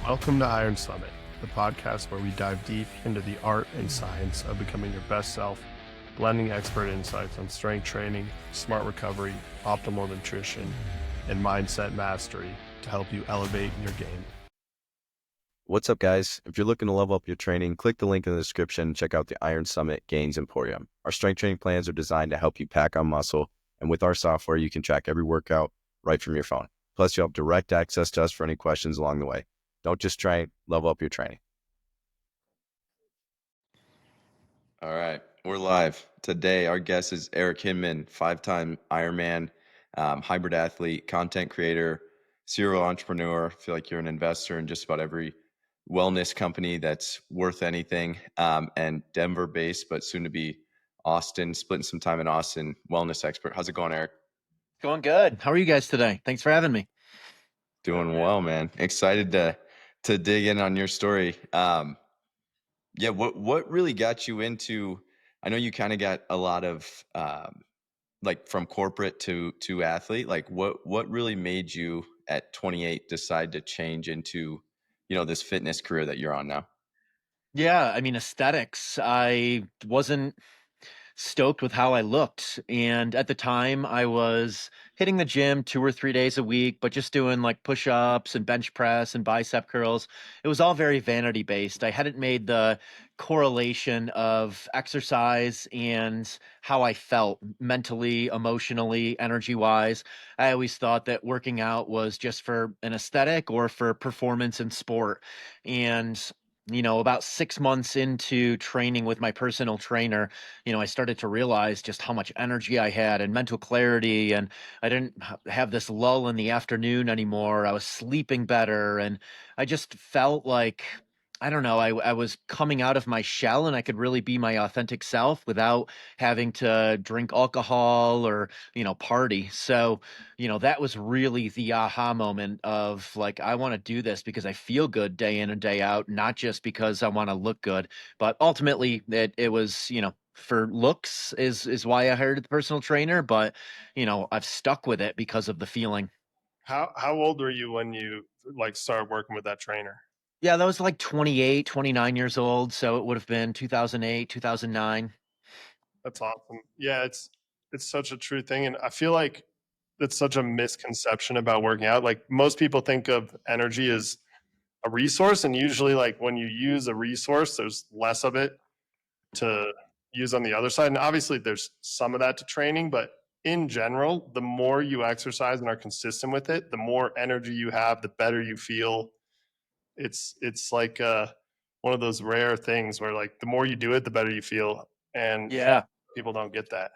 Welcome to Iron Summit, the podcast where we dive deep into the art and science of becoming your best self, blending expert insights on strength training, smart recovery, optimal nutrition, and mindset mastery to help you elevate your game. What's up, guys? If you're looking to level up your training, click the link in the description and check out the Iron Summit Gains Emporium. Our strength training plans are designed to help you pack on muscle, and with our software, you can track every workout right from your phone. Plus, you'll have direct access to us for any questions along the way. Don't just train, level up your training. All right, we're live. Today, our guest is Eric Hinman, 5-time Ironman, hybrid athlete, content creator, serial entrepreneur. I feel like you're an investor in just about every wellness company that's worth anything, and Denver-based, but soon to be Austin, splitting some time in Austin, wellness expert. How's it going, Eric? Going good. How are you guys today? Thanks for having me. Doing well, man. Excited to dig in on your story. Yeah, what really got you into? I know you kind of got a lot of like from corporate to athlete. Like what really made you at 28 decide to change into, this fitness career that you're on now? Yeah, I mean, aesthetics. I wasn't stoked with how I looked. And at the time, I was hitting the gym 2 or 3 days a week, but just doing like push ups and bench press and bicep curls. It was all very vanity based. I hadn't made the correlation of exercise and how I felt mentally, emotionally, energy wise. I always thought that working out was just for an aesthetic or for performance in sport. And about 6 months into training with my personal trainer, I started to realize just how much energy I had and mental clarity. And I didn't have this lull in the afternoon anymore. I was sleeping better. And I just felt like, I don't know, I was coming out of my shell and I could really be my authentic self without having to drink alcohol or, party. So, that was really the aha moment of like, I want to do this because I feel good day in and day out, not just because I want to look good. But ultimately, it was, for looks is why I hired the personal trainer, but I've stuck with it because of the feeling. How old were you when you started working with that trainer? Yeah, that was like 28, 29 years old, so it would have been 2008, 2009. That's awesome. Yeah, it's such a true thing, and I feel like it's such a misconception about working out. Like most people think of energy as a resource, and usually like when you use a resource, there's less of it to use on the other side. And obviously there's some of that to training, but in general, the more you exercise and are consistent with it, the more energy you have, the better you feel. It's like one of those rare things where like the more you do it, the better you feel. And Yeah. people don't get that.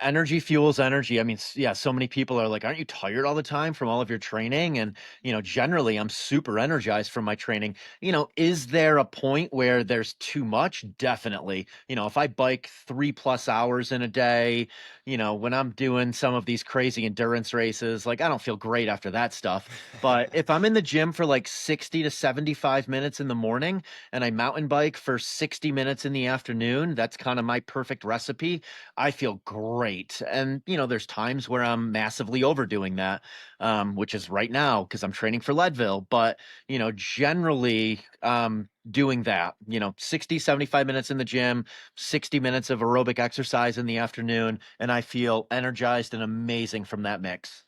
Energy fuels energy. I mean, yeah, so many people are like, aren't you tired all the time from all of your training? And, generally I'm super energized from my training. Is there a point where there's too much? Definitely. If I bike 3+ hours in a day, when I'm doing some of these crazy endurance races, like I don't feel great after that stuff. But if I'm in the gym for like 60 to 75 minutes in the morning and I mountain bike for 60 minutes in the afternoon, that's kind of my perfect recipe. I feel great. And, there's times where I'm massively overdoing that, which is right now because I'm training for Leadville. But, generally, doing that, 60, 75 minutes in the gym, 60 minutes of aerobic exercise in the afternoon. And I feel energized and amazing from that mix.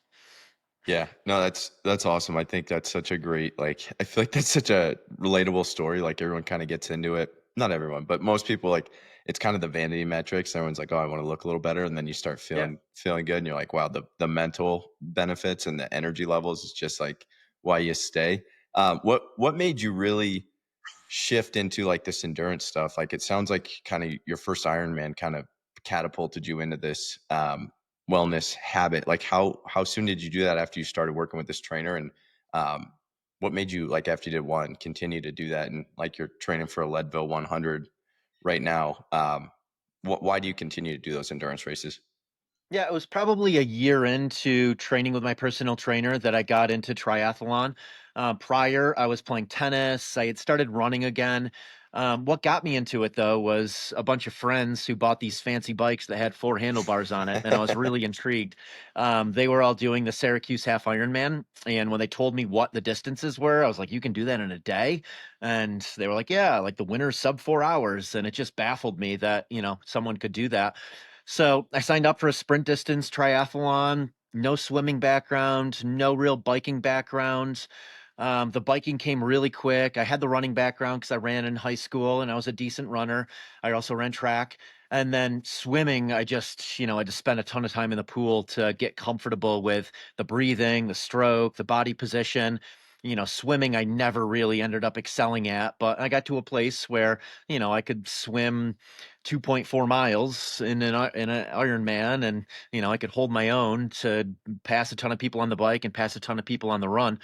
Yeah, no, that's awesome. I think that's such a great, I feel like that's such a relatable story. Like everyone kind of gets into it. Not everyone, but most people, like it's kind of the vanity metrics. Everyone's like, oh, I want to look a little better. And then you start Yeah. feeling good. And you're like, wow, the mental benefits and the energy levels is just like why you stay. What made you really shift into like this endurance stuff? Like it sounds like kind of your first Ironman kind of catapulted you into this wellness habit. Like how soon did you do that after you started working with this trainer? And um, what made you, like, after you did one, continue to do that? And like you're training for a Leadville 100 right now. Why do you continue to do those endurance races? Yeah, it was probably a year into training with my personal trainer that I got into triathlon. Prior, I was playing tennis. I had started running again. What got me into it though was a bunch of friends who bought these fancy bikes that had four handlebars on it, and I was really intrigued. They were all doing the Syracuse half Ironman, and when they told me what the distances were, I was like, "You can do that in a day?" And they were like, "Yeah, like the winner's sub 4 hours," and it just baffled me that someone could do that. So I signed up for a sprint distance triathlon. No swimming background, no real biking background. The biking came really quick. I had the running background because I ran in high school and I was a decent runner. I also ran track. And then swimming, I just spent a ton of time in the pool to get comfortable with the breathing, the stroke, the body position. Swimming, I never really ended up excelling at, but I got to a place where, I could swim 2.4 miles in an Ironman, and I could hold my own to pass a ton of people on the bike and pass a ton of people on the run.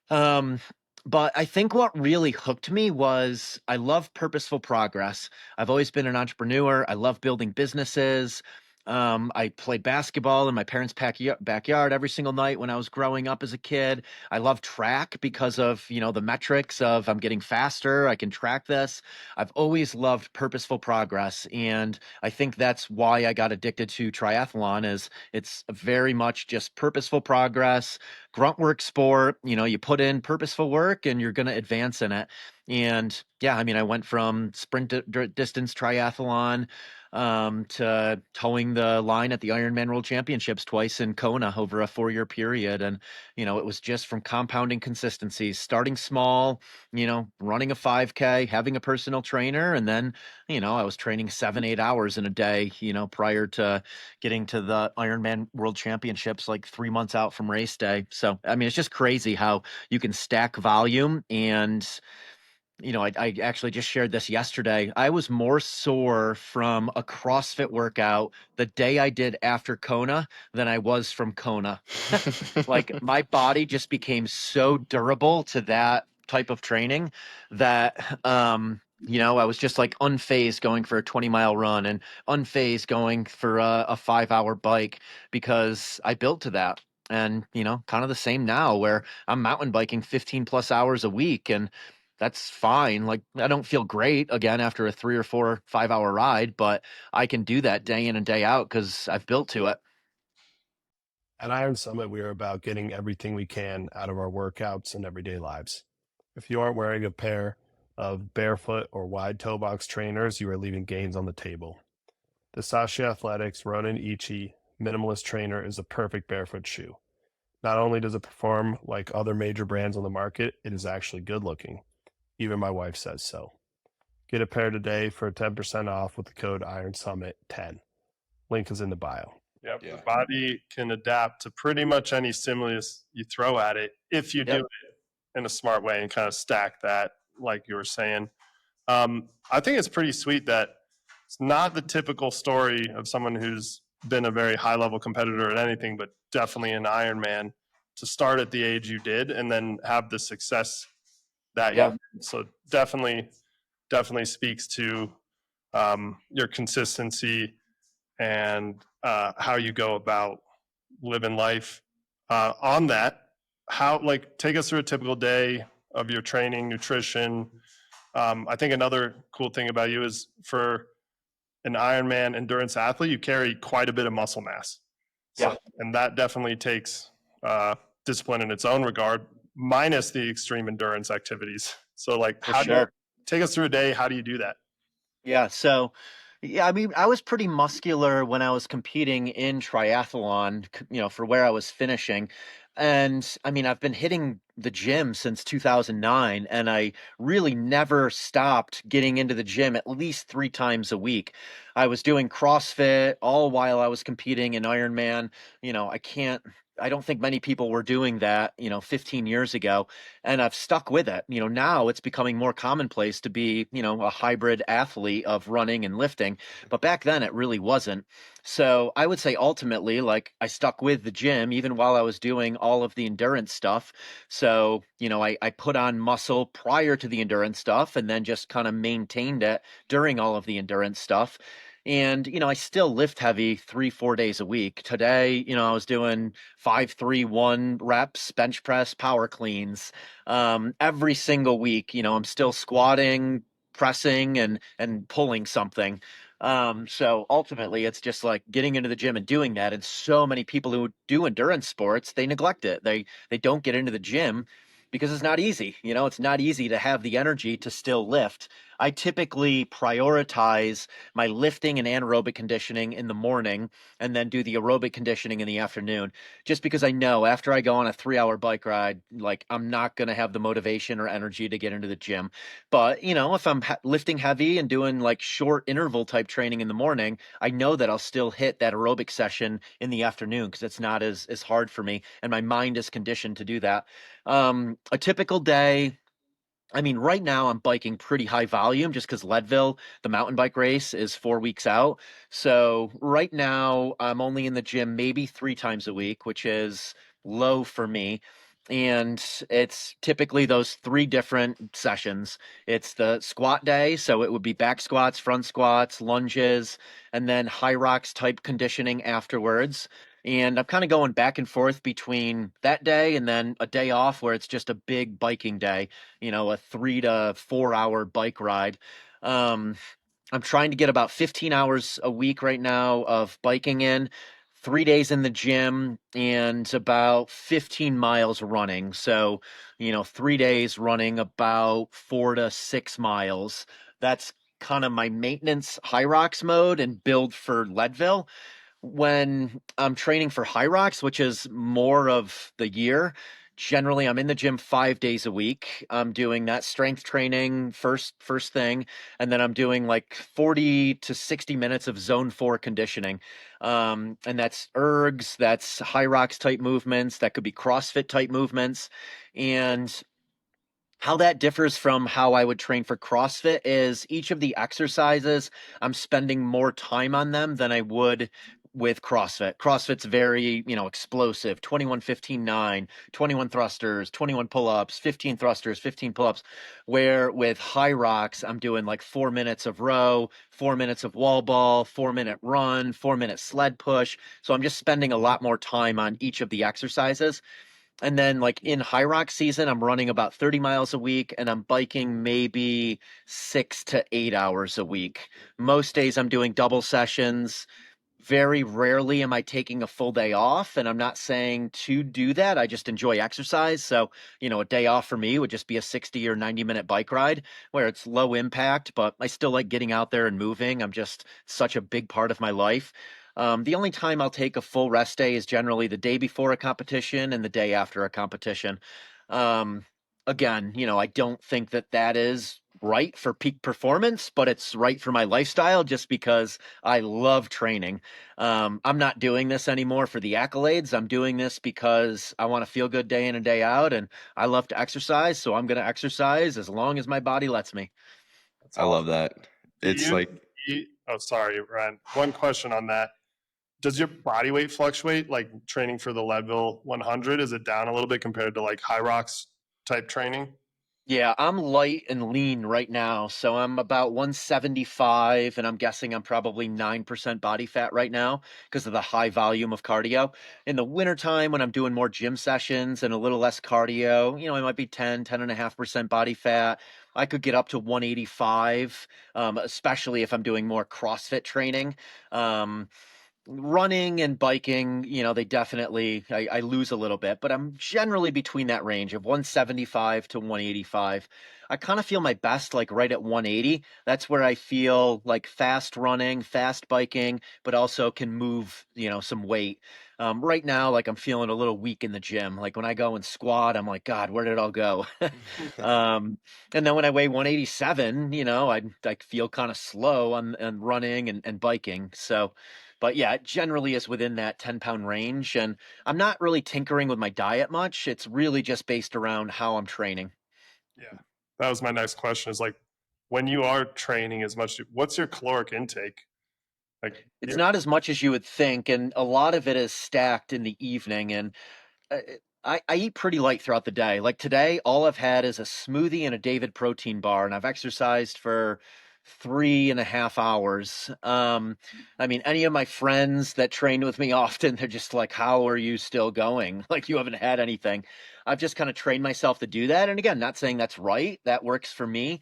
Um, but I think what really hooked me was I love purposeful progress. I've always been an entrepreneur. I love building businesses. I played basketball in my parents' backyard every single night when I was growing up as a kid. I love track because of, the metrics of I'm getting faster. I can track this. I've always loved purposeful progress. And I think that's why I got addicted to triathlon is it's very much just purposeful progress, grunt work sport. You put in purposeful work and you're going to advance in it. And yeah, I mean, I went from distance triathlon to towing the line at the Ironman World Championships twice in Kona over a 4-year period. And, it was just from compounding consistency, starting small, running a 5K, having a personal trainer. And then, I was training 7, 8 hours in a day, prior to getting to the Ironman World Championships like 3 months out from race day. So, I mean, it's just crazy how you can stack volume. And, I actually just shared this yesterday. I was more sore from a CrossFit workout the day I did after Kona than I was from Kona. Like my body just became so durable to that type of training that I was just like unfazed going for a 20-mile run and unfazed going for a 5-hour bike because I built to that. And kind of the same now where I'm mountain biking 15 plus hours a week, and that's fine. Like I don't feel great again after a 3 or 4 5 hour ride, but I can do that day in and day out because I've built to it. At Iron Summit, we are about getting everything we can out of our workouts and everyday lives. If you aren't wearing a pair of barefoot or wide toe box trainers, you are leaving gains on the table. The Sashi Athletics Ronin Ichi Minimalist Trainer is a perfect barefoot shoe. Not only does it perform like other major brands on the market, it is actually good looking. Even my wife says so. Get a pair today for 10% off with the code IronSummit10. Link is in the bio. Yep, Yeah. the body can adapt to pretty much any stimulus you throw at it if you do Yep. it in a smart way and kind of stack that, like you were saying. I think it's pretty sweet that it's not the typical story of someone who's been a very high level competitor at anything, but definitely an Ironman to start at the age you did and then have the success that Yeah. you did. So definitely speaks to your consistency and how you go about living life. On that, how like take us through a typical day of your training, nutrition. I think another cool thing about you is for an Ironman endurance athlete, you carry quite a bit of muscle mass. So, Yeah. and that definitely takes discipline in its own regard, minus the extreme endurance activities. So, like, For how do you sure. take us through a day? How do you do that? Yeah. So, yeah, I mean, I was pretty muscular when I was competing in triathlon, for where I was finishing. And I mean, I've been hitting the gym since 2009, and I really never stopped getting into the gym at least 3 times a week. I was doing CrossFit all while I was competing in Ironman. I don't think many people were doing that, 15 years ago, and I've stuck with it. Now it's becoming more commonplace to be, a hybrid athlete of running and lifting, but back then it really wasn't. So I would say ultimately, like I stuck with the gym even while I was doing all of the endurance stuff. So, I put on muscle prior to the endurance stuff and then just kind of maintained it during all of the endurance stuff. And, I still lift heavy 3, 4 days a week. Today, I was doing 5, 3, 1 reps, bench press, power cleans every single week. I'm still squatting pressing and pulling something. So ultimately, it's just like getting into the gym and doing that. And so many people who do endurance sports, they neglect it. They don't get into the gym because it's not easy. You know, it's not easy to have the energy to still lift. I typically prioritize my lifting and anaerobic conditioning in the morning and then do the aerobic conditioning in the afternoon, just because I know after I go on a 3 hour bike ride, like I'm not going to have the motivation or energy to get into the gym. But, you know, if I'm lifting heavy and doing like short interval type training in the morning, I know that I'll still hit that aerobic session in the afternoon because it's not as hard for me and my mind is conditioned to do that. A typical day, I mean, right now I'm biking pretty high volume just because Leadville, the mountain bike race, is 4 weeks out. So right now I'm only in the gym maybe 3 times a week, which is low for me. And it's typically those three different sessions. It's the squat day, so it would be back squats, front squats, lunges, and then high rocks type conditioning afterwards. And I'm kind of going back and forth between that day and then a day off where it's just a big biking day, you know, a 3 to 4 hour bike ride. Um, I'm trying to get about 15 hours a week right now of biking in, 3 days in the gym, and about 15 miles running. So, you know, 3 days running about 4 to 6 miles. That's kind of my maintenance high rocks mode and build for Leadville. When I'm training for high rocks, which is more of the year, generally I'm in the gym 5 days a week. I'm doing that strength training first thing, and then I'm doing like 40 to 60 minutes of zone 4 conditioning. And that's ergs, that's high rocks type movements, that could be CrossFit type movements. And how that differs from how I would train for CrossFit is each of the exercises, I'm spending more time on them than I would with CrossFit. CrossFit's very, you know, explosive, 21, 15, 9, 21 thrusters, 21 pull-ups, 15 thrusters, 15 pull-ups, where with high rocks, I'm doing like 4 minutes of row, 4 minutes of wall ball, 4 minute run, 4 minute sled push. So I'm just spending a lot more time on each of the exercises. And then like in high rock season, I'm running about 30 miles a week and I'm biking maybe 6 to 8 hours a week. Most days I'm doing double sessions. Very rarely am I taking a full day off, and I'm not saying to do that. I just enjoy exercise. So, you know, a day off for me would just be a 60 or 90-minute bike ride where it's low impact, but I still like getting out there and moving. I'm just such a big part of my life. The only time I'll take a full rest day is generally the day before a competition and the day after a competition. Um, Again, you know, I don't think that that is right for peak performance, but it's right for my lifestyle just because I love training. I'm not doing this anymore for the accolades. I'm doing this because I want to feel good day in and day out, and I love to exercise. So I'm going to exercise as long as my body lets me. That's I love awesome. that. Do It's you like, eat, oh, sorry, Ryan. One question on that. Does your body weight fluctuate like training for the Leadville 100? Is it down a little bit compared to like high rocks type training? Yeah, I'm light and lean right now. So I'm about 175, and I'm guessing I'm probably 9% body fat right now because of the high volume of cardio. In the wintertime, when I'm doing more gym sessions and a little less cardio, you know, I might be 10.5% body fat. I could get up to 185, especially if I'm doing more CrossFit training. Um, Running and biking, you know, they definitely, I lose a little bit, but I'm generally between that range of 175 to 185. I kind of feel my best like right at 180. That's where I feel like fast running, fast biking, but also can move, you know, some weight. Right now, like I'm feeling a little weak in the gym. Like when I go and squat, I'm like, God, where did it all go? um, and then when I weigh 187, you know, I feel kind of slow on running and biking. So, but yeah, it generally is within that 10-pound range. And I'm not really tinkering with my diet much. It's really just based around how I'm training. Yeah. That was my next question is like when you are training as much, what's your caloric intake? Like It's you're, not as much as you would think. And a lot of it is stacked in the evening. And uh, I eat pretty light throughout the day. Like today, all I've had is a smoothie and a David protein bar, and I've exercised for 3.5 hours. I mean, any of my friends that train with me often, they're just like, "How are you still going? Like you haven't had anything." I've just kind of trained myself to do that. And again, not saying that's right. That works for me.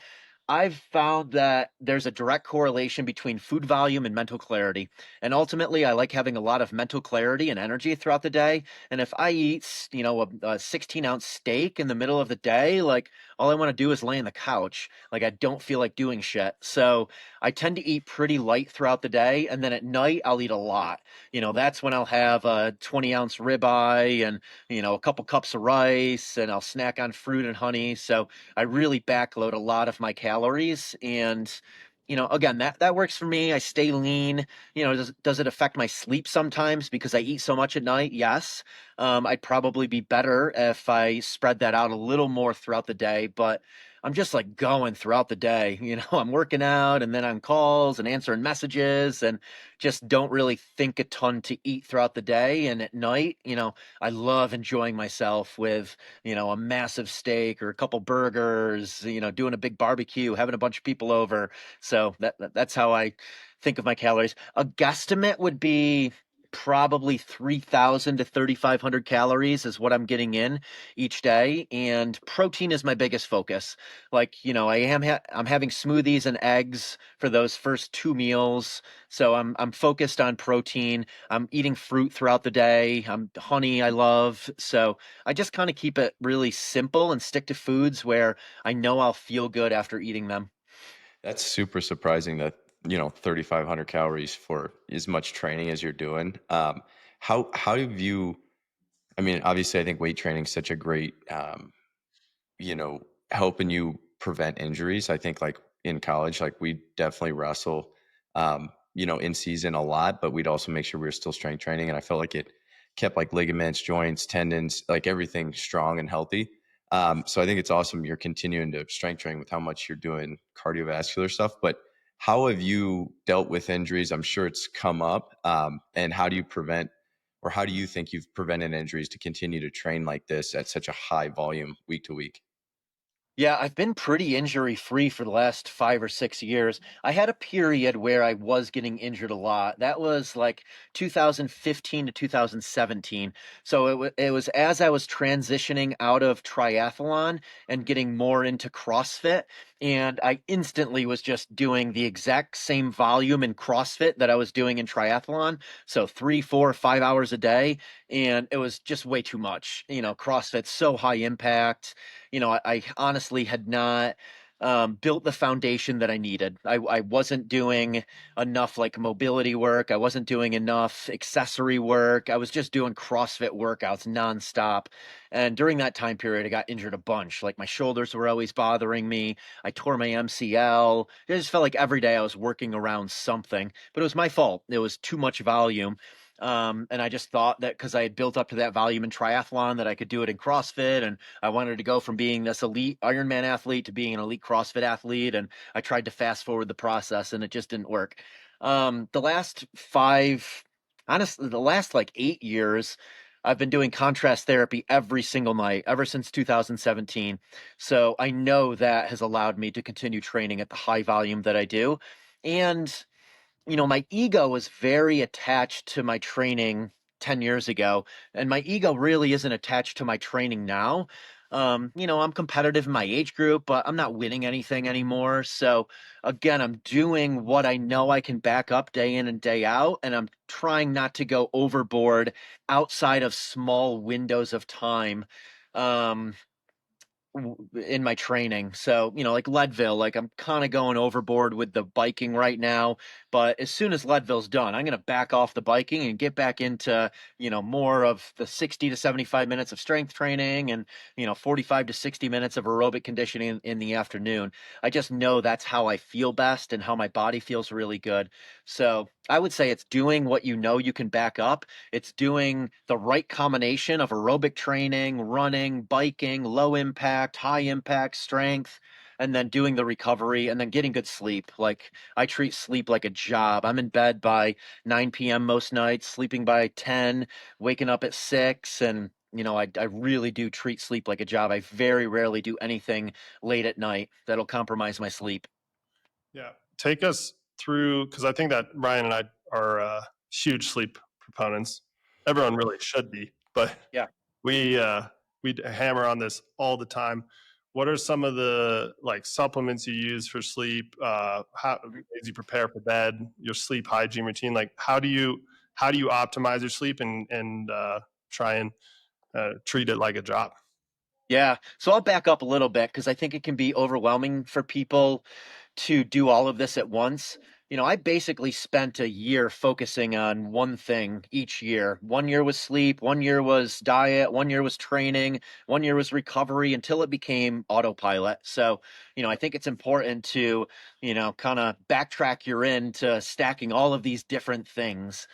I've found that there's a direct correlation between food volume and mental clarity. And ultimately, I like having a lot of mental clarity and energy throughout the day. And if I eat, a 16-ounce steak in the middle of the day, like all I want to do is lay on the couch. Like I don't feel like doing shit. So I tend to eat pretty light throughout the day. And then at night, I'll eat a lot. That's when I'll have a 20-ounce ribeye and, a couple cups of rice, and I'll snack on fruit and honey. So I really backload a lot of my calories. And, again, that works for me. I stay lean. Does it affect my sleep sometimes because I eat so much at night? Yes. I'd probably be better if I spread that out a little more throughout the day, but I'm just like going throughout the day. I'm working out and then on calls and answering messages and just don't really think a ton to eat throughout the day. And at night, I love enjoying myself with a massive steak or a couple burgers, doing a big barbecue, having a bunch of people over. So that's how I think of my calories. A guesstimate would be probably 3,000 to 3,500 calories is what I'm getting in each day, and protein is my biggest focus. Like, I'm having smoothies and eggs for those first two meals. So I'm focused on protein. I'm eating fruit throughout the day. Honey I love. So I just kind of keep it really simple and stick to foods where I know I'll feel good after eating them. That's super surprising that, 3,500 calories for as much training as you're doing. How have you, I mean, obviously I think weight training is such a great, helping you prevent injuries. I think like in college, like we definitely wrestle, in season a lot, but we'd also make sure we were still strength training. And I felt like it kept like ligaments, joints, tendons, like everything strong and healthy. So I think it's awesome you're continuing to strength train with how much you're doing cardiovascular stuff. But how have you dealt with injuries? I'm sure it's come up. And how do you prevent, or how do you think you've prevented injuries to continue to train like this at such a high volume week to week? Yeah, I've been pretty injury free for the last 5 or 6 years. I had a period where I was getting injured a lot. That was like 2015 to 2017. So it was as I was transitioning out of triathlon and getting more into CrossFit. And I instantly was just doing the exact same volume in CrossFit that I was doing in triathlon. So 3, 4, 5 hours a day. And it was just way too much. CrossFit's so high impact. I honestly had not built the foundation that I needed. I wasn't doing enough like mobility work. I wasn't doing enough accessory work. I was just doing CrossFit workouts nonstop. And during that time period, I got injured a bunch. Like my shoulders were always bothering me. I tore my MCL. It just felt like every day I was working around something, but it was my fault. It was too much volume. And I just thought that because I had built up to that volume in triathlon that I could do it in CrossFit, and I wanted to go from being this elite Ironman athlete to being an elite CrossFit athlete. And I tried to fast forward the process and it just didn't work. The last honestly, the last like 8 years, I've been doing contrast therapy every single night ever since 2017. So I know that has allowed me to continue training at the high volume that I do. And my ego was very attached to my training 10 years ago, and my ego really isn't attached to my training now. I'm competitive in my age group, but I'm not winning anything anymore. So again, I'm doing what I know I can back up day in and day out, and I'm trying not to go overboard outside of small windows of time. Um, in my training. So, like Leadville, like I'm kind of going overboard with the biking right now. But as soon as Leadville's done, I'm going to back off the biking and get back into, more of the 60 to 75 minutes of strength training and, 45 to 60 minutes of aerobic conditioning in the afternoon. I just know that's how I feel best and how my body feels really good. So I would say it's doing what you know you can back up. It's doing the right combination of aerobic training, running, biking, low impact, high impact strength, and then doing the recovery and then getting good sleep. Like I treat sleep like a job. I'm in bed by 9 p.m. most nights, sleeping by 10, waking up at 6. And, I really do treat sleep like a job. I very rarely do anything late at night that'll compromise my sleep. Yeah. Take us through, because I think that Ryan and I are huge sleep proponents. Everyone really should be, but Yeah. we we hammer on this all the time. what are some of the like supplements you use for sleep? How as you prepare for bed, your sleep hygiene routine? Like how do you optimize your sleep and try and treat it like a job? Yeah. So I'll back up a little bit because I think it can be overwhelming for people to do all of this at once. I basically spent a year focusing on one thing each year. 1 year was sleep, 1 year was diet, 1 year was training, 1 year was recovery until it became autopilot. So, I think it's important to, kind of backtrack your into stacking all of these different things.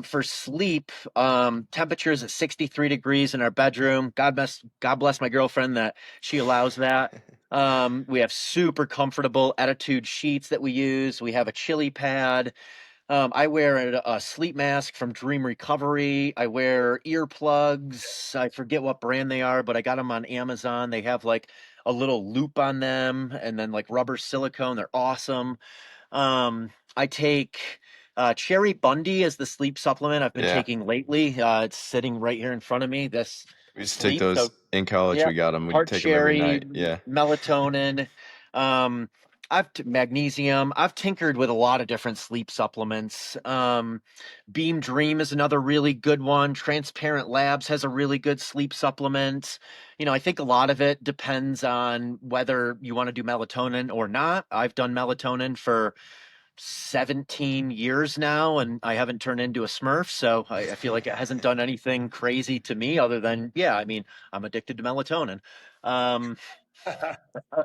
For sleep, temperatures at 63 degrees in our bedroom. God bless my girlfriend that she allows that. We have super comfortable Attitude sheets that we use. We have a chili pad. I wear a sleep mask from Dream Recovery. I wear earplugs. I forget what brand they are, but I got them on Amazon. They have like a little loop on them and then like rubber silicone. They're awesome. I take Cherry Bundy as the sleep supplement I've been Yeah. taking lately. It's sitting right here in front of me. This We used to take sleep. those So in college. yeah, We got them. We'd heart take them every cherry, night. Yeah. melatonin. Um, magnesium. I've tinkered with a lot of different sleep supplements. Beam Dream is another really good one. Transparent Labs has a really good sleep supplement. I think a lot of it depends on whether you want to do melatonin or not. I've done melatonin for 17 years now and I haven't turned into a Smurf. So I feel like it hasn't done anything crazy to me other than, yeah, I mean, I'm addicted to melatonin. Um,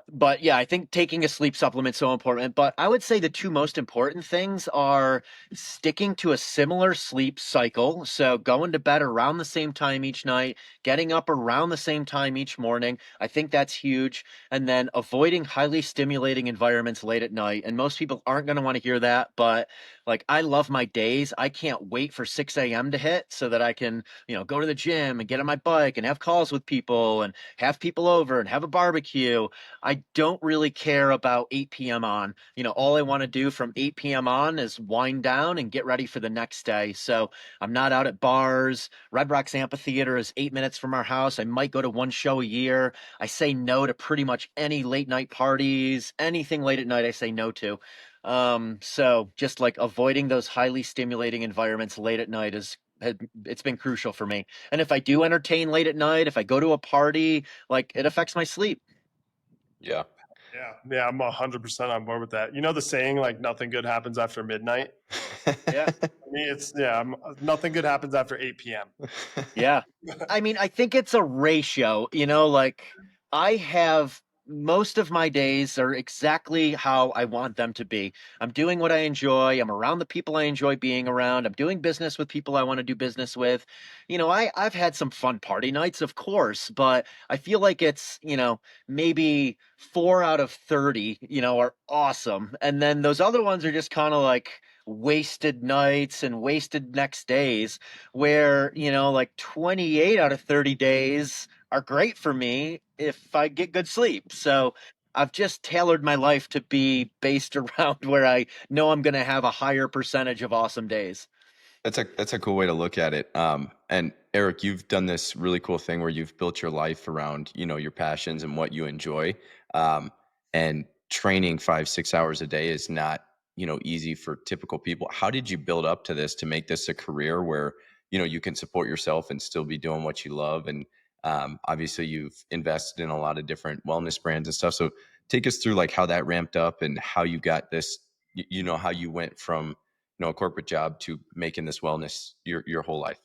but yeah, I think taking a sleep supplement is so important. But I would say the two most important things are sticking to a similar sleep cycle. So going to bed around the same time each night, getting up around the same time each morning. I think that's huge. And then avoiding highly stimulating environments late at night. And most people aren't going to want to hear that. But like, I love my days. I can't wait for 6 a.m. to hit so that I can, go to the gym and get on my bike and have calls with people and have people over and have a barbecue. I don't really care about 8 p.m. on. All I want to do from 8 p.m. on is wind down and get ready for the next day. So I'm not out at bars. Red Rocks Amphitheater is 8 minutes from our house. I might go to one show a year. I say no to pretty much any late night parties, anything late at night I say no to. So just like avoiding those highly stimulating environments late at night it's been crucial for me. And if I do entertain late at night, if I go to a party, like it affects my sleep. Yeah. Yeah, I'm 100% on board with that. You know the saying like nothing good happens after midnight. Yeah. For me, it's nothing good happens after 8 p.m. Yeah. I mean, I think it's a ratio, like I have most of my days are exactly how I want them to be. I'm doing what I enjoy. I'm around the people I enjoy being around. I'm doing business with people I want to do business with. I've had some fun party nights, of course, but I feel like it's, maybe 4 out of 30, are awesome. And then those other ones are just kind of like wasted nights and wasted next days where, like 28 out of 30 days are great for me if I get good sleep. So I've just tailored my life to be based around where I know I'm going to have a higher percentage of awesome days. That's a cool way to look at it. And Eric, you've done this really cool thing where you've built your life around, your passions and what you enjoy. And training 5, 6 hours a day is not, easy for typical people. How did you build up to this to make this a career where, you can support yourself and still be doing what you love? And obviously you've invested in a lot of different wellness brands and stuff. So take us through like how that ramped up and how you got this, how you went from a corporate job to making this wellness your whole life.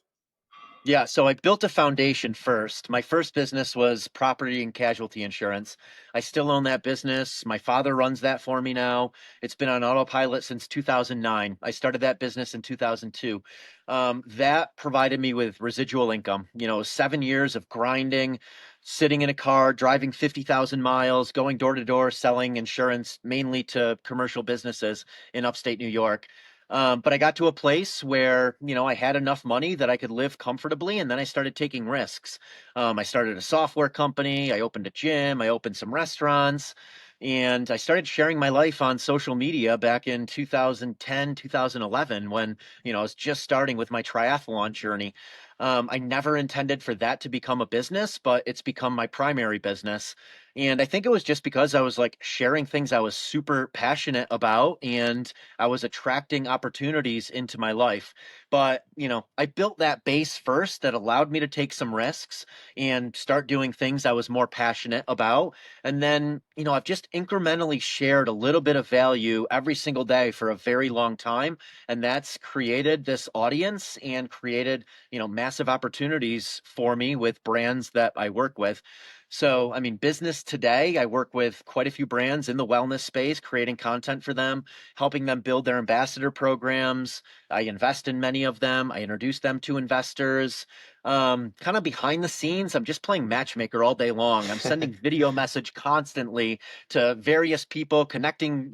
Yeah, so I built a foundation first. My first business was property and casualty insurance. I still own that business. My father runs that for me now. It's been on autopilot since 2009. I started that business in 2002. That provided me with residual income, 7 years of grinding, sitting in a car, driving 50,000 miles, going door to door, selling insurance mainly to commercial businesses in upstate New York. But I got to a place where, I had enough money that I could live comfortably. And then I started taking risks. I started a software company. I opened a gym. I opened some restaurants. And I started sharing my life on social media back in 2010, 2011, when, I was just starting with my triathlon journey. I never intended for that to become a business, but it's become my primary business. And I think it was just because I was like sharing things I was super passionate about, and I was attracting opportunities into my life. But, I built that base first that allowed me to take some risks and start doing things I was more passionate about. And then, I've just incrementally shared a little bit of value every single day for a very long time. And that's created this audience and created, massive opportunities for me with brands that I work with. So, I mean, business today, I work with quite a few brands in the wellness space, creating content for them, helping them build their ambassador programs. I invest in many of them. I introduce them to investors. Kind of behind the scenes, I'm just playing matchmaker all day long. I'm sending video message constantly to various people, connecting,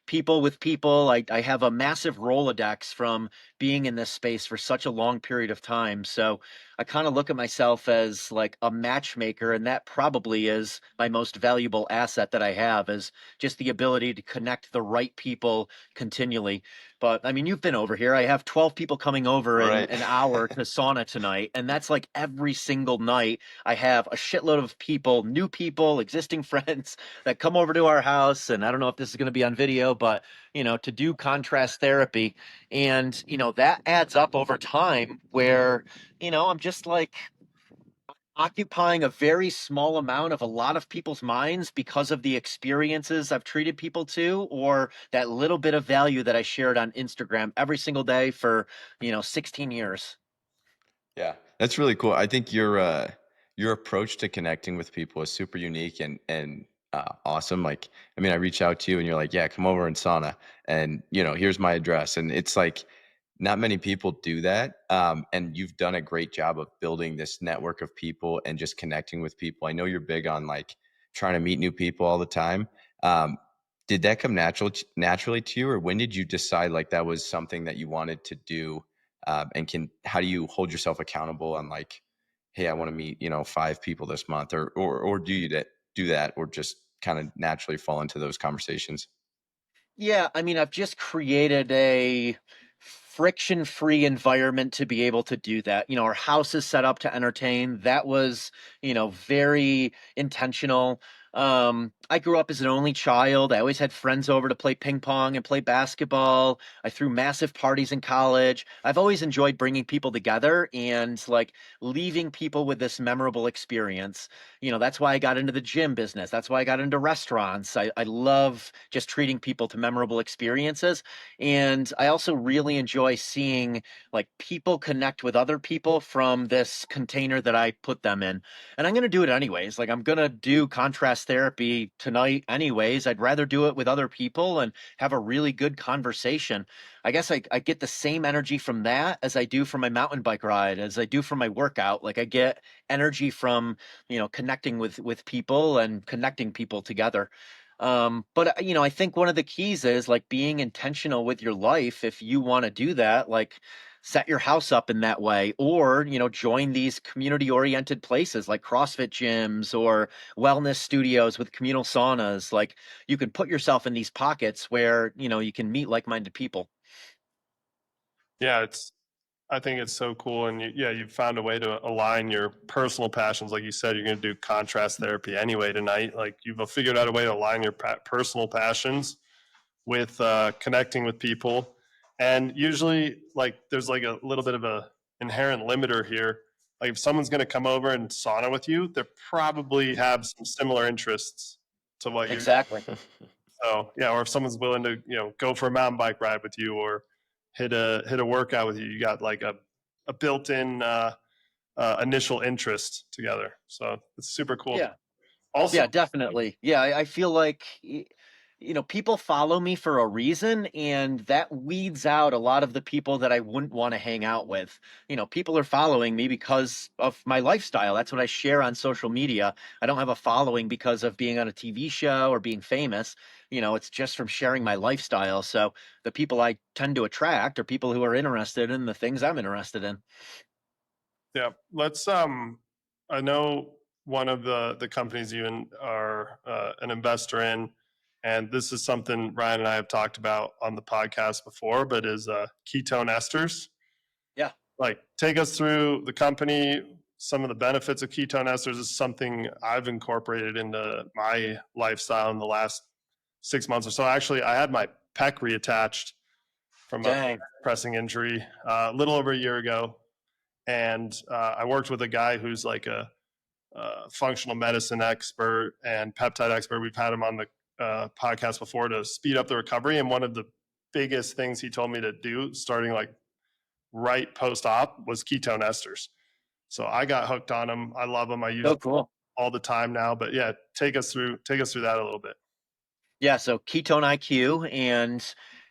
people with people. I have a massive Rolodex from being in this space for such a long period of time. So I kind of look at myself as like a matchmaker, and that probably is my most valuable asset that I have, is just the ability to connect the right people continually. But I mean, you've been over here. I have 12 people coming over in Right. an hour to sauna tonight, and that's like every single night. I have a shitload of people, new people, existing friends that come over to our house. And I don't know if this is going to be on video, but to do contrast therapy. And, that adds up over time where I'm just like occupying a very small amount of a lot of people's minds because of the experiences I've treated people to, or that little bit of value that I shared on Instagram every single day for, 16 years. Yeah, that's really cool. I think your approach to connecting with people is super unique and awesome. Like, I mean, I reach out to you and you're like, "Yeah, come over in sauna, and here's my address." And it's like, not many people do that. And you've done a great job of building this network of people and just connecting with people. I know you're big on like trying to meet new people all the time. Um, did that come naturally to you, or when did you decide like that was something that you wanted to do? And how do you hold yourself accountable on like, hey, I want to meet 5 people this month, or do that, or just kind of naturally fall into those conversations? Yeah, I mean, I've just created a friction-free environment to be able to do that. Our house is set up to entertain. That was, very intentional. I grew up as an only child. I always had friends over to play ping pong and play basketball. I threw massive parties in college. I've always enjoyed bringing people together and like leaving people with this memorable experience. That's why I got into the gym business. That's why I got into restaurants. I love just treating people to memorable experiences. And I also really enjoy seeing like people connect with other people from this container that I put them in. And I'm going to do it anyways. Like, I'm going to do contrast therapy tonight anyways. I'd rather do it with other people and have a really good conversation. I guess I get the same energy from that as I do from my mountain bike ride, as I do from my workout. Like, I get energy from connecting with people and connecting people together. But I think one of the keys is like being intentional with your life. If you want to do that, like set your house up in that way, or join these community oriented places like CrossFit gyms or wellness studios with communal saunas. Like, you can put yourself in these pockets where you can meet like-minded people. Yeah, I think it's so cool, and you've found a way to align your personal passions. Like you said, you're going to do contrast therapy anyway tonight. Like, you've figured out a way to align your personal passions with connecting with people, and usually, like, there's like a little bit of a inherent limiter here. Like, if someone's going to come over and sauna with you, they probably have some similar interests to what you. Exactly. So yeah, or if someone's willing to go for a mountain bike ride with you or hit a workout with you, you got like a built-in initial interest together. So it's super cool. Yeah. Also, Yeah, definitely. Yeah, I feel like people follow me for a reason, and that weeds out a lot of the people that I wouldn't want to hang out with. People are following me because of my lifestyle. That's what I share on social media. I don't have a following because of being on a TV show or being famous. It's just from sharing my lifestyle. So the people I tend to attract are people who are interested in the things I'm interested in. yeah, let's I know one of the companies are an investor in, and this is something Ryan and I have talked about on the podcast before, but is Ketone Esters. Yeah. Like, take us through the company, some of the benefits of ketone esters is something I've incorporated into my lifestyle in the last 6 months or so. Actually, I had my pec reattached from a Dang. pressing injury a little over a year ago. And I worked with a guy who's like a functional medicine expert and peptide expert. We've had him on the podcast before to speed up the recovery. And one of the biggest things he told me to do starting like right post-op was ketone esters. So I got hooked on them. I love them. I use So them cool. all the time now. But yeah, take us through that a little bit. Yeah, so ketone IQ, and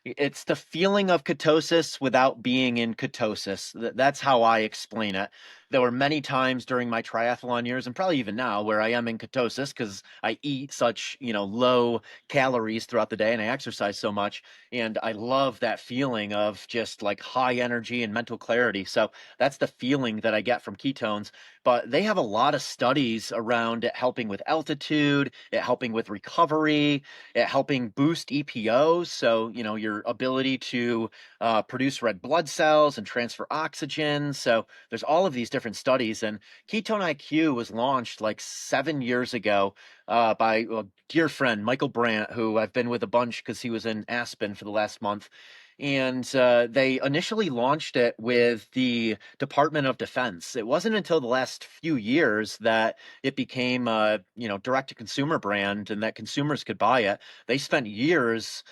it's the feeling of ketosis without being in ketosis. That's how I explain it. There were many times during my triathlon years, and probably even now, where I am in ketosis because I eat such, low calories throughout the day and I exercise so much. And I love that feeling of just like high energy and mental clarity. So that's the feeling that I get from ketones. But they have a lot of studies around it helping with altitude, it helping with recovery, helping boost EPOs, so your ability to produce red blood cells and transfer oxygen. So there's all of these different studies, and Ketone IQ was launched like 7 years ago by a dear friend Michael Brandt, who I've been with a bunch because he was in Aspen for the last month. And they initially launched it with the Department of Defense. It wasn't until the last few years that it became a direct to consumer brand and that consumers could buy it. They spent years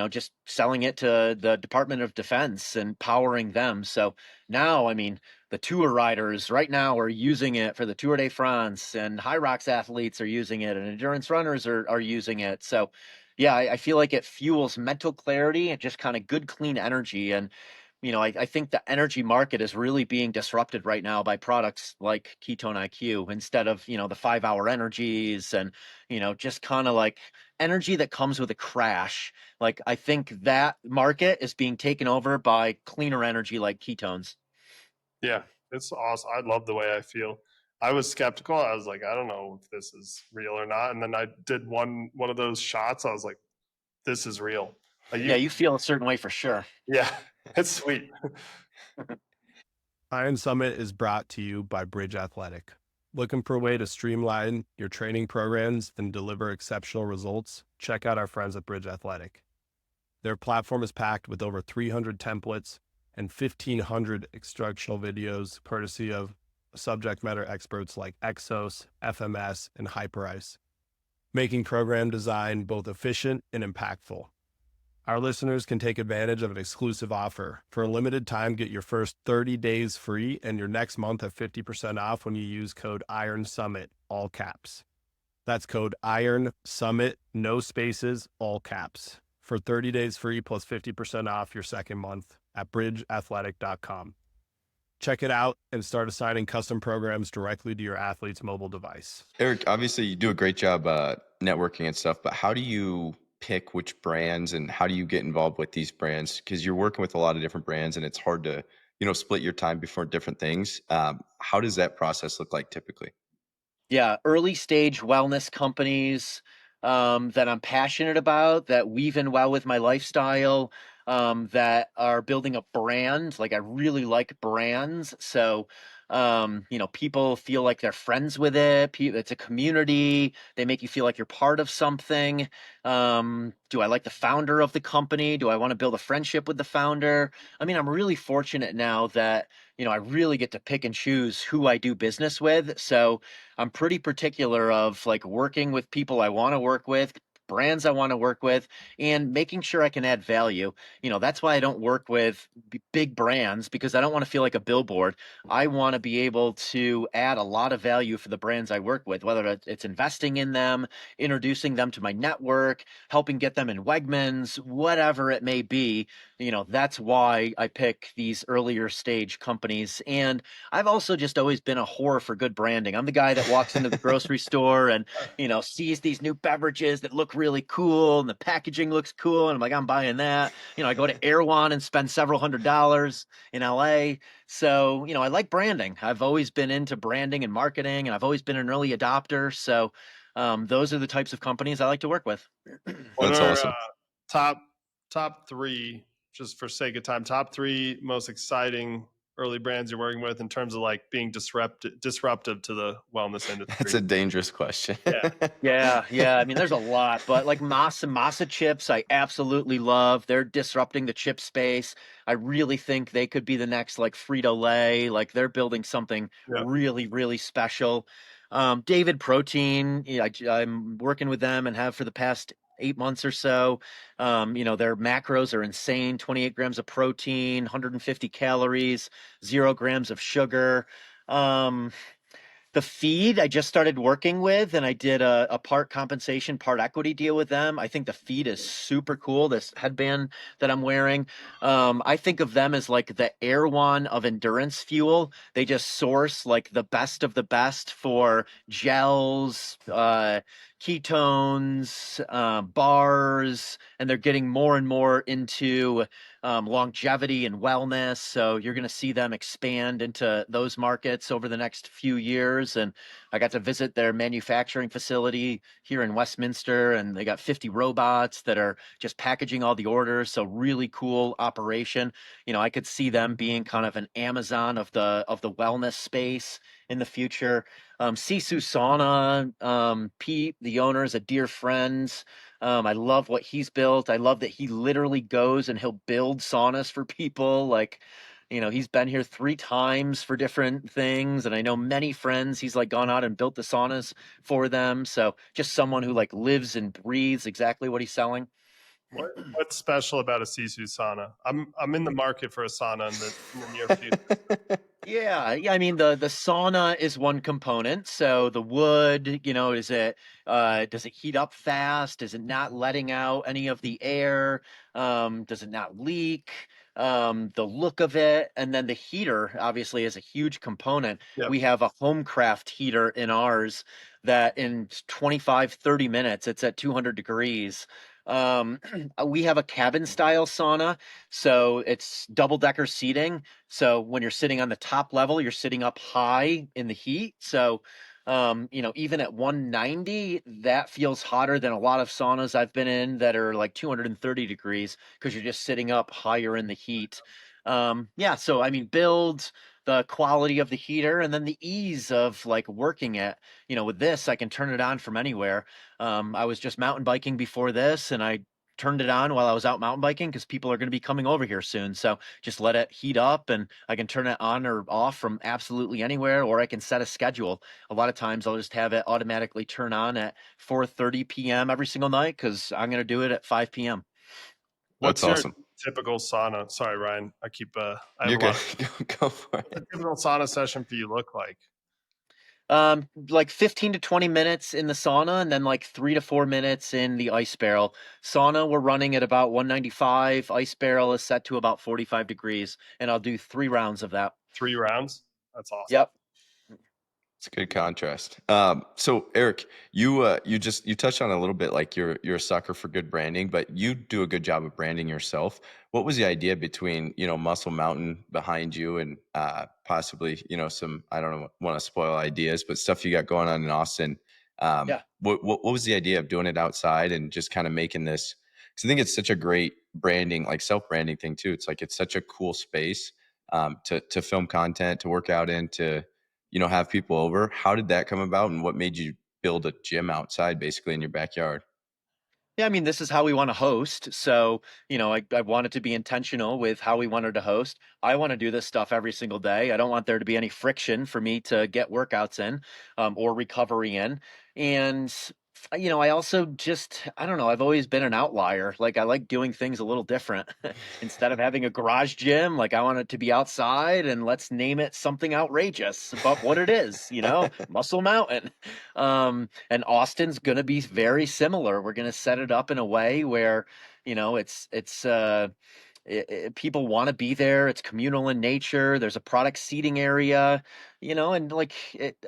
just selling it to the Department of Defense and powering them. So now, I mean, the tour riders right now are using it for the Tour de France, and high rocks athletes are using it, and endurance runners are using it. So yeah, I feel like it fuels mental clarity and just kind of good clean energy. And I think the energy market is really being disrupted right now by products like Ketone IQ instead of, the 5 hour energies and, just kind of like energy that comes with a crash. Like, I think that market is being taken over by cleaner energy like ketones. Yeah, it's awesome. I love the way I feel. I was skeptical. I was like, I don't know if this is real or not. And then I did one of those shots. I was like, this is real. Like Yeah, you feel a certain way for sure. yeah, it's sweet. Iron Summit is brought to you by Bridge Athletic. Looking for a way to streamline your training programs and deliver exceptional results? Check out our friends at Bridge Athletic. Their platform is packed with over 300 templates and 1,500 instructional videos, courtesy of subject matter experts like Exos, FMS, and Hyperice, making program design both efficient and impactful. Our listeners can take advantage of an exclusive offer. For a limited time, get your first 30 days free and your next month at 50% off when you use code Iron Summit, all caps. That's code Iron Summit, no spaces, all caps, for 30 days free plus 50% off your second month at bridgeathletic.com. Check it out and start assigning custom programs directly to your athlete's mobile device. Eric, obviously you do a great job networking and stuff, but how do you pick which brands and how do you get involved with these brands? Because you're working with a lot of different brands and it's hard to, split your time before different things. How does that process look like typically? Yeah, early stage wellness companies that I'm passionate about, that weave in well with my lifestyle, that are building a brand. Like, I really like brands. So, people feel like they're friends with it. It's a community. They make you feel like you're part of something. Do I like the founder of the company? Do I want to build a friendship with the founder? I mean, I'm really fortunate now that, I really get to pick and choose who I do business with. So, I'm pretty particular of like working with people I want to work with, brands I want to work with, and making sure I can add value. That's why I don't work with big brands, because I don't want to feel like a billboard. I want to be able to add a lot of value for the brands I work with, whether it's investing in them, introducing them to my network, helping get them in Wegmans, whatever it may be. That's why I pick these earlier stage companies. And I've also just always been a whore for good branding. I'm the guy that walks into the grocery store and, sees these new beverages that look really cool and the packaging looks cool. And I'm like, I'm buying that. I go to Erewhon and spend several $100s in LA. So, I like branding. I've always been into branding and marketing, and I've always been an early adopter. So, those are the types of companies I like to work with. What That's are awesome. top three, just for sake of time, top three most exciting early brands you're working with in terms of like being disruptive to the wellness That's industry? a dangerous question. Yeah, I mean, there's a lot, but like masa chips, I absolutely love. They're disrupting the chip space. I really think they could be the next like Frito-Lay. Like they're building something Yeah. really, really special. David Protein, I'm working with them and have for the past 8 months or so. Their macros are insane: 28 grams of protein, 150 calories, 0 grams of sugar. Um, the feed I just started working with, and I did a part compensation, part equity deal with them. I think the feed is super cool. This headband that I'm wearing, I think of them as like the Air One of endurance fuel. They just source like the best of the best for gels, ketones, bars, and they're getting more and more into longevity and wellness. So you're going to see them expand into those markets over the next few years. And I got to visit their manufacturing facility here in Westminster, and they got 50 robots that are just packaging all the orders. So really cool operation. I could see them being kind of an Amazon of the wellness space in the future. Sisu Sauna, Pete, the owner, is a dear friend. I love what he's built. I love that he literally goes and he'll build saunas for people. Like, he's been here 3 times for different things. And I know many friends, he's like gone out and built the saunas for them. So just someone who like lives and breathes exactly what he's selling. What's special about a Sisu sauna? I'm in the market for a sauna in the near future. Yeah, I mean the sauna is one component. So the wood, does it heat up fast? Is it not letting out any of the air? Does it not leak? The look of it, and then the heater obviously is a huge component. Yep. We have a homecraft heater in ours that in 25, 30 minutes it's at 200 degrees. We have a cabin style sauna, so it's double decker seating. So when you're sitting on the top level, you're sitting up high in the heat. So, even at 190, that feels hotter than a lot of saunas I've been in that are like 230 degrees because you're just sitting up higher in the heat. Yeah. So, I mean, build the quality of the heater and then the ease of like working it. With this, I can turn it on from anywhere. I was just mountain biking before this, and I turned it on while I was out mountain biking because people are going to be coming over here soon. So just let it heat up, and I can turn it on or off from absolutely anywhere, or I can set a schedule. A lot of times I'll just have it automatically turn on at 4:30 p.m. every single night because I'm going to do it at 5 p.m. That's What's your awesome. typical sauna? Sorry, Ryan. I have You're a good. lot. Go for What's it. a typical sauna session for you look like? Like 15 to 20 minutes in the sauna, and then like 3 to 4 minutes in the ice barrel. Sauna, we're running at about 195. Ice barrel is set to about 45 degrees, and I'll do 3 rounds of that. 3 rounds? That's awesome. Yep. It's a good contrast. So Eric, you touched on it a little bit, like you're a sucker for good branding, but you do a good job of branding yourself. What was the idea between Muscle Mountain behind you and possibly some, I don't want to spoil ideas, but stuff you got going on in Austin? Yeah. What was the idea of doing it outside and just kind of making this? Because I think it's such a great branding, like self branding thing too. It's like it's such a cool space to film content, to work out in, to have people over. How did that come about, and what made you build a gym outside, basically in your backyard? Yeah, I mean, this is how we want to host. So, I wanted to be intentional with how we wanted to host. I want to do this stuff every single day. I don't want there to be any friction for me to get workouts in, or recovery in. And, I also just, I don't know, I've always been an outlier. Like, I like doing things a little different. Instead of having a garage gym, like, I want it to be outside, and let's name it something outrageous about what it is, Muscle Mountain. And Austin's going to be very similar. We're going to set it up in a way where, people want to be there. It's communal in nature. There's a product seating area, and like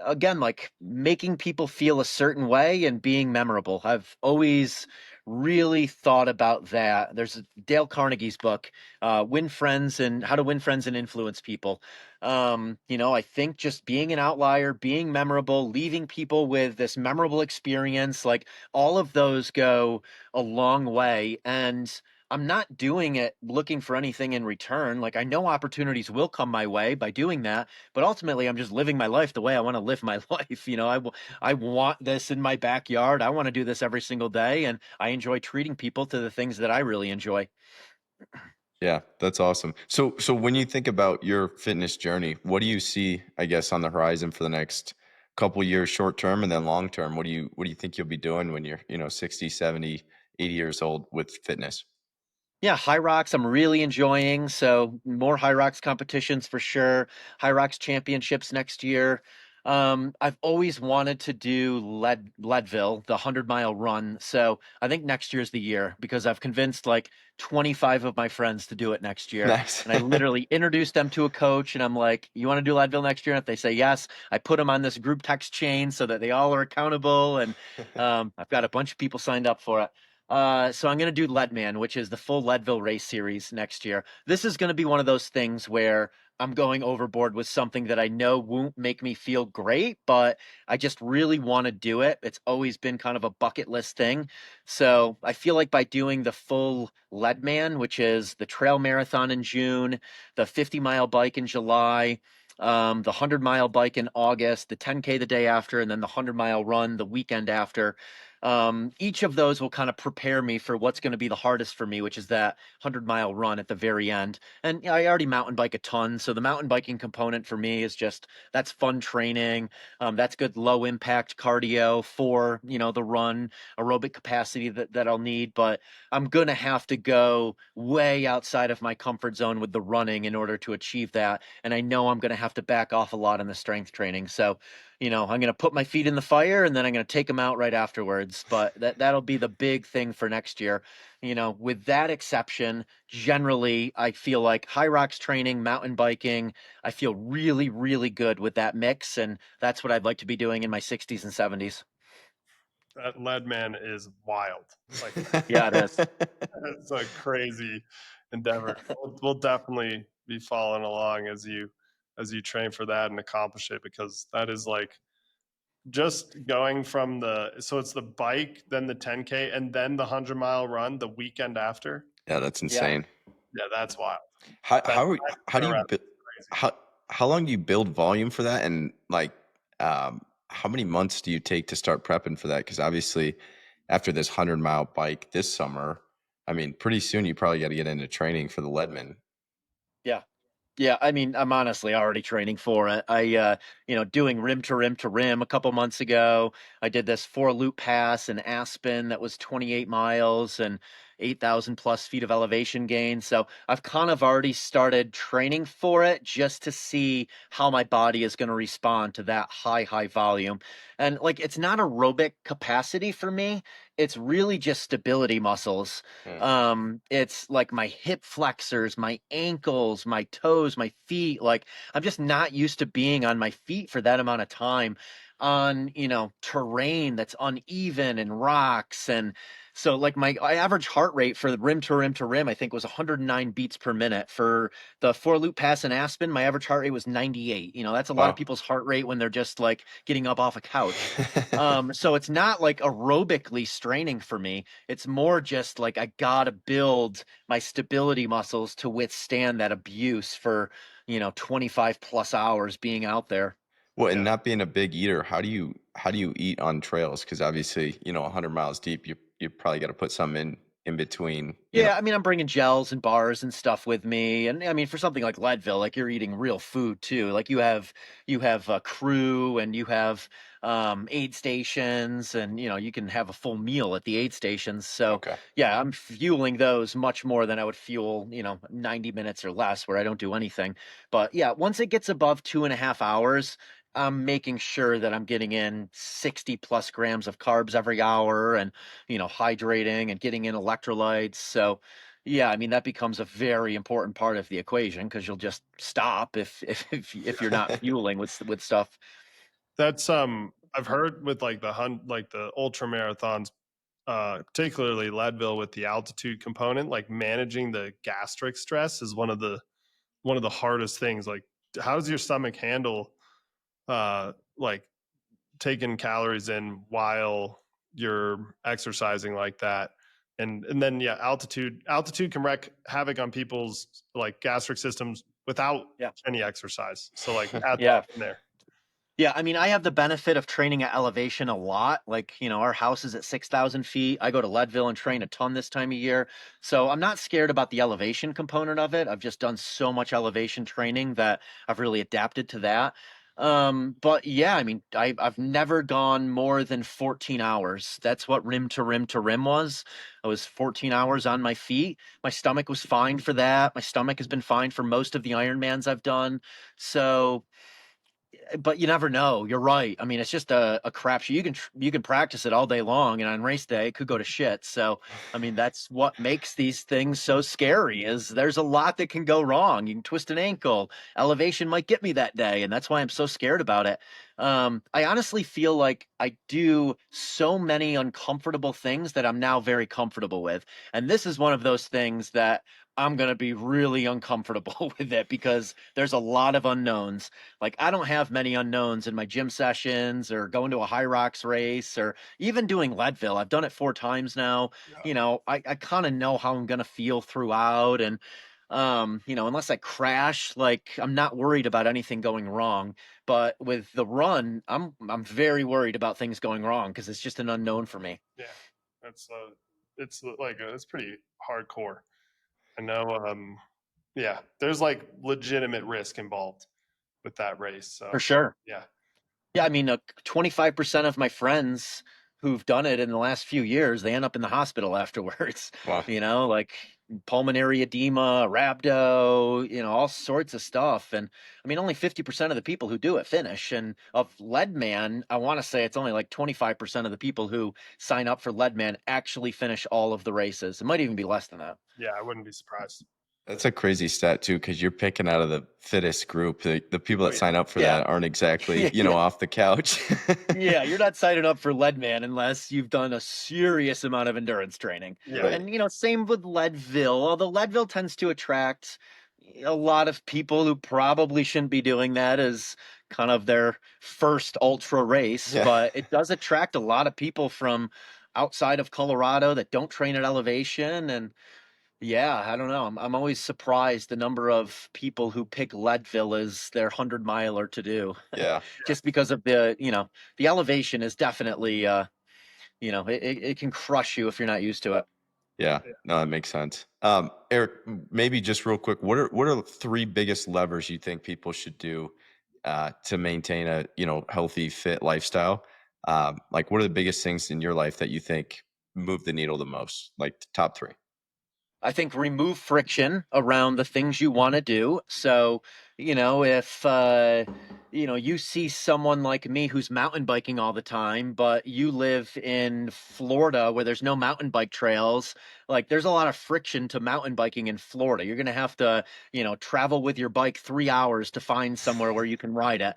again, like making people feel a certain way and being memorable. I've always really thought about that. There's Dale Carnegie's book, Win Friends and How to Win Friends and Influence People. I think just being an outlier, being memorable, leaving people with this memorable experience, like all of those go a long way. And I'm not doing it looking for anything in return. Like I know opportunities will come my way by doing that, but ultimately I'm just living my life the way I want to live my life. I want this in my backyard. I want to do this every single day, and I enjoy treating people to the things that I really enjoy. Yeah, that's awesome. So when you think about your fitness journey, what do you see, I guess, on the horizon for the next couple years, short term and then long term? What do you think you'll be doing when you're, 60, 70, 80 years old with fitness? Yeah, high rocks I'm really enjoying. So more high rocks competitions for sure. High rocks championships next year. I've always wanted to do Leadville, the 100-mile run. So I think next year's the year because I've convinced like 25 of my friends to do it next year. Nice. And I literally introduced them to a coach and I'm like, you want to do Leadville next year? And if they say yes, I put them on this group text chain so that they all are accountable. And I've got a bunch of people signed up for it. So I'm going to do Leadman, which is the full Leadville Race Series next year. This is going to be one of those things where I'm going overboard with something that I know won't make me feel great, but I just really want to do it. It's always been kind of a bucket list thing. So I feel like by doing the full Leadman, which is the trail marathon in June, the 50-mile bike in July, the 100-mile bike in August, the 10K the day after, and then the 100-mile run the weekend after. Each of those will kind of prepare me for what's going to be the hardest for me, which is that 100-mile run at the very end. And I already mountain bike a ton, so the mountain biking component for me is just that's fun training. That's good low impact cardio for the run aerobic capacity that I'll need. But I'm gonna have to go way outside of my comfort zone with the running in order to achieve that. And I know I'm gonna have to back off a lot in the strength training. So I'm going to put my feet in the fire and then I'm going to take them out right afterwards. But that'll be the big thing for next year. With that exception, generally, I feel like high rocks training, mountain biking, I feel really, really good with that mix. And that's what I'd like to be doing in my 60s and 70s. That lead man is wild. Like Yeah, it is. it's a crazy endeavor. We'll definitely be following along as you train for that and accomplish it, because that is like just going from so it's the bike, then the 10K, and then the 100-mile run the weekend after. Yeah, that's Yeah. insane. Yeah, that's wild. How That how how do you turnaround bu- is crazy. how long do you build volume for that, and like how many months do you take to start prepping for that? Because obviously, after this 100-mile bike this summer, I mean, pretty soon you probably got to get into training for the Leadman. Yeah. Yeah, I mean, I'm honestly already training for it. Doing rim to rim to rim a couple months ago. I did this 4 loop pass in Aspen that was 28 miles and 8,000 plus feet of elevation gain. So I've kind of already started training for it just to see how my body is going to respond to that high volume. And like, it's not aerobic capacity for me. It's really just stability muscles. Hmm. It's like my hip flexors, my ankles, my toes, my feet. Like I'm just not used to being on my feet for that amount of time on, terrain that's uneven and rocks. And so like my average heart rate for the rim to rim to rim, I think was 109 beats per minute. For the 4 loop pass in Aspen, my average heart rate was 98. That's a lot of Wow. people's heart rate when they're just like getting up off a couch. So it's not like aerobically straining for me. It's more just like I gotta build my stability muscles to withstand that abuse for 25 plus hours being out there. Well, and Yeah. not being a big eater, how do you eat on trails? Because obviously, 100 miles deep, you probably got to put some in between. Yeah, I mean, I'm bringing gels and bars and stuff with me, and I mean, for something like Leadville, like you're eating real food too. Like you have a crew, and you have aid stations, and you can have a full meal at the aid stations. So Okay. yeah, I'm fueling those much more than I would fuel 90 minutes or less where I don't do anything. But yeah, once it gets above 2.5 hours. I'm making sure that I'm getting in 60 plus grams of carbs every hour and hydrating and getting in electrolytes. So, yeah, I mean that becomes a very important part of the equation because you'll just stop if you're not fueling with stuff. That's I've heard with like the ultra marathons, particularly Leadville with the altitude component, like managing the gastric stress is one of the hardest things. Like, how does your stomach handle like taking calories in while you're exercising like that? and then yeah, altitude can wreak havoc on people's like gastric systems without Yeah. any exercise. So like add Yeah. that in there. Yeah, I mean, I have the benefit of training at elevation a lot. Like, our house is at 6,000 feet. I go to Leadville and train a ton this time of year. So I'm not scared about the elevation component of it. I've just done so much elevation training that I've really adapted to that. But yeah, I mean, I've never gone more than 14 hours. That's what rim to rim to rim was. I was 14 hours on my feet. My stomach was fine for that. My stomach has been fine for most of the Ironmans I've done. So but you never know. You're right. I mean, it's just a crapshoot. You can practice it all day long, and on race day, it could go to shit. So, I mean, that's what makes these things so scary. Is there's a lot that can go wrong. You can twist an ankle. Elevation might get me that day, and that's why I'm so scared about it. I honestly feel like I do so many uncomfortable things that I'm now very comfortable with, and this is one of those things that I'm going to be really uncomfortable with it because there's a lot of unknowns. Like I don't have many unknowns in my gym sessions or going to a high rocks race or even doing Leadville. I've done it 4 times now. I kind of know how I'm gonna feel throughout. And unless I crash, like I'm not worried about anything going wrong. But with the run, I'm very worried about things going wrong because it's just an unknown for me. Yeah, that's it's pretty hardcore. I know. Yeah, there's like legitimate risk involved with that race. So For sure. yeah, Yeah, I mean, 25% of my friends who've done it in the last few years, they end up in the hospital afterwards. Wow. Like pulmonary edema, rhabdo, all sorts of stuff. And I mean, only 50% of the people who do it finish. And of Leadman, I want to say it's only like 25% of the people who sign up for Leadman actually finish all of the races. It might even be less than that. yeah, I wouldn't be surprised. That's a crazy stat too, because you're picking out of the fittest group. The people that yeah. sign up for Yeah. that aren't exactly, Yeah. off the couch. Yeah, you're not signing up for Leadman unless you've done a serious amount of endurance training. Yeah. Right. And same with Leadville, although Leadville tends to attract a lot of people who probably shouldn't be doing that as kind of their first ultra race, Yeah. but it does attract a lot of people from outside of Colorado that don't train at elevation. And yeah, I don't know. I'm always surprised the number of people who pick Leadville as their 100-miler to do. Yeah. Just because of the elevation is definitely it can crush you if you're not used to it. Yeah. No, that makes sense. Eric, maybe just real quick, what are the 3 biggest levers you think people should do to maintain a, healthy, fit lifestyle? Like what are the biggest things in your life that you think move the needle the most? Like the top 3? I think remove friction around the things you want to do. So, if you see someone like me who's mountain biking all the time, but you live in Florida where there's no mountain bike trails, like there's a lot of friction to mountain biking in Florida. You're going to have to, travel with your bike 3 hours to find somewhere where you can ride it.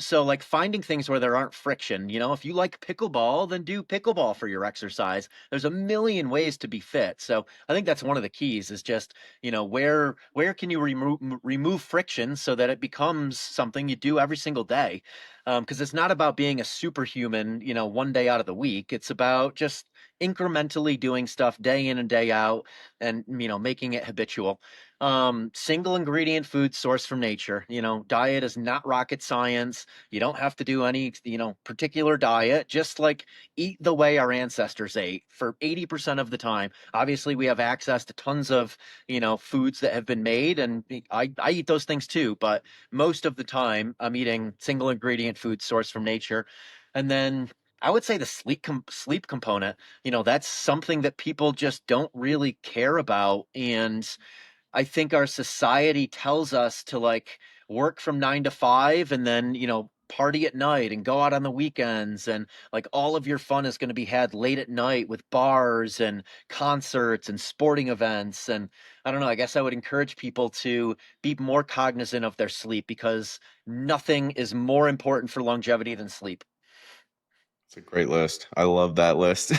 So like finding things where there aren't friction, if you like pickleball, then do pickleball for your exercise. There's a million ways to be fit. So I think that's one of the keys is just, where can you remove friction so that it becomes something you do every single day? Because it's not about being a superhuman, one day out of the week. It's about just incrementally doing stuff day in and day out and, making it habitual. Single ingredient food sourced from nature. Diet is not rocket science. You don't have to do any, particular diet. Just like eat the way our ancestors ate for 80% of the time. Obviously, we have access to tons of, foods that have been made, and I eat those things too. But most of the time, I'm eating single ingredient food sourced from nature, and then I would say the sleep component. That's something that people just don't really care about, and I think our society tells us to like work from 9 to 5 and then, party at night and go out on the weekends. And like all of your fun is going to be had late at night with bars and concerts and sporting events. And I don't know, I guess I would encourage people to be more cognizant of their sleep because nothing is more important for longevity than sleep. It's a great list. I love that list.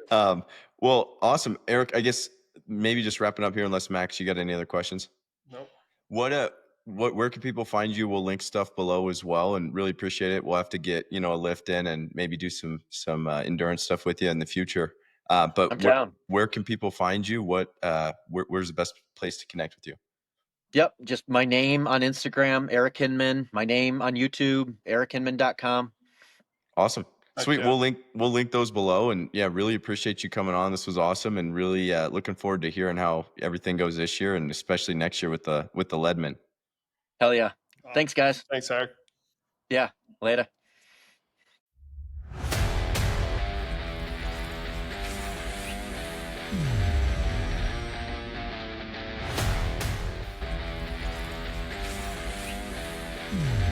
um, well, awesome. Eric, I guess maybe just wrapping up here, unless Max, you got any other questions? Nope. Where can people find you? We'll link stuff below as well and really appreciate it. We'll have to get, a lift in and maybe do some endurance stuff with you in the future. But I'm down. where can people find you? Where's the best place to connect with you? Yep. Just my name on Instagram, Eric Hinman. My name on YouTube, erichinman.com. Awesome. Heck Sweet. yeah. We'll link those below. And yeah, really appreciate you coming on. This was awesome, and really looking forward to hearing how everything goes this year, and especially next year with the Leadman. Hell yeah. Thanks, guys. Thanks, Eric. Yeah. Later. Mm.